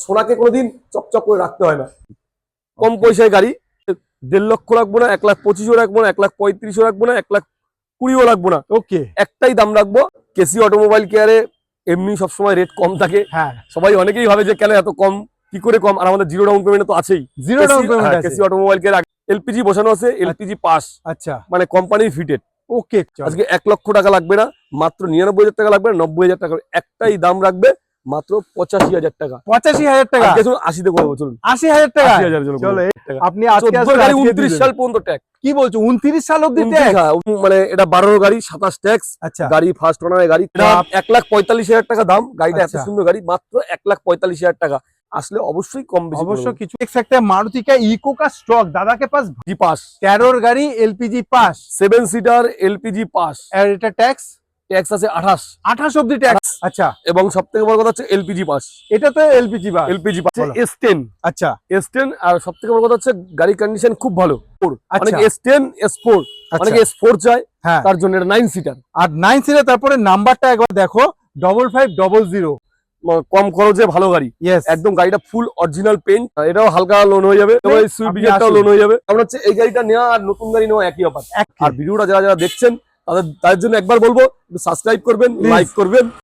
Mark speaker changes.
Speaker 1: সোনাকে কোনোদিন চকচক করে রাখতে হয় না। কম পয়সায় গাড়ি 1.5 লক্ষ রাখবো না, 1,25,000 রাখবো না, 1,35,000 রাখবো না, 1,20,000 রাখবো না।
Speaker 2: ওকে,
Speaker 1: একটাই দাম রাখবো। কেসি অটোমোবাইল কেয়ারে এমনি সবসময় রেট কম থাকে।
Speaker 2: হ্যাঁ,
Speaker 1: সবাই অনেকেই ভাবে যে কেন এত কম, কি করে কম, আর আমাদের জিরো ডাউন পেমেন্ট তো আছেই।
Speaker 2: জিরো ডাউন পেমেন্ট আছে।
Speaker 1: কেসি অটোমোবাইল কেয়ার এলপিজি বসানো আছে, এলপিজি পাস,
Speaker 2: আচ্ছা,
Speaker 1: মানে কোম্পানির ফিটেড।
Speaker 2: ওকে,
Speaker 1: আজকে 1 লক্ষ টাকা লাগবে না, মাত্র 99,000 টাকা লাগবে, 90,000 টাকা। একটাই দাম রাখবে, মাত্র 85,000 টাকা।
Speaker 2: 85,000 টাকা।
Speaker 1: 80-তে করবো, চলুন
Speaker 2: 80,000 টাকা।
Speaker 1: 80,000
Speaker 2: চলো, আপনি আজকে
Speaker 1: 14 গাড়ি 29 সাল পর্যন্ত ট্যাক্স।
Speaker 2: কি বলছো, 29 সাল অব্দি ট্যাক্স?
Speaker 1: মানে এটা 12 গাড়ি 27 ট্যাক্স।
Speaker 2: আচ্ছা,
Speaker 1: গাড়ি ফার্স্ট ওনারের গাড়ি, 1,45,000 টাকা দাম। গাড়িটা এত সুন্দর গাড়ি, মাত্র 1,45,000 টাকা। আসলে অবশ্যই কম বেশি
Speaker 2: অবশ্য কিছু একটা মারুতি কা ইকো का স্টক दादा के पास
Speaker 1: জি পাস,
Speaker 2: 13 গাড়ি LPG pass,
Speaker 1: 7 seater LPG pass.
Speaker 2: আর এটা ট্যাক্স
Speaker 1: ট্যাক্স আছে 28
Speaker 2: অব্দি ট্যাক্স। আচ্ছা,
Speaker 1: এবং সবথেকে বড় কথা হচ্ছে এলপিজি পাস।
Speaker 2: এটা তো LPG pass.
Speaker 1: LPG pass S10।
Speaker 2: আচ্ছা,
Speaker 1: S10, আর সবথেকে বড় কথা হচ্ছে গাড়ির কন্ডিশন খুব ভালো। অনেকে
Speaker 2: আচ্ছা,
Speaker 1: S10 S4, অনেকে S4 চায়,
Speaker 2: হ্যাঁ,
Speaker 1: তার জন্য এটা 9 সিটার।
Speaker 2: আর 9 সিটার। তারপরে নাম্বারটা একবার দেখো, 5500।
Speaker 1: কম খরচে ভালো গাড়ি,
Speaker 2: ইয়েস,
Speaker 1: একদম গাড়িটা ফুল অরিজিনাল পেইন্ট। এটাও হালকা লোন হয়ে যাবে, সুইফট ডিজায়ারটাও লোন হয়ে যাবে। কারণ হচ্ছে এই গাড়িটা নেওয়া আর নতুন গাড়ি নেওয়া একই অফার। আর ভিডিওটা যারা যারা দেখছেন তাদের জন্য একবার বলবো, সাবস্ক্রাইব করবেন, লাইক করবেন।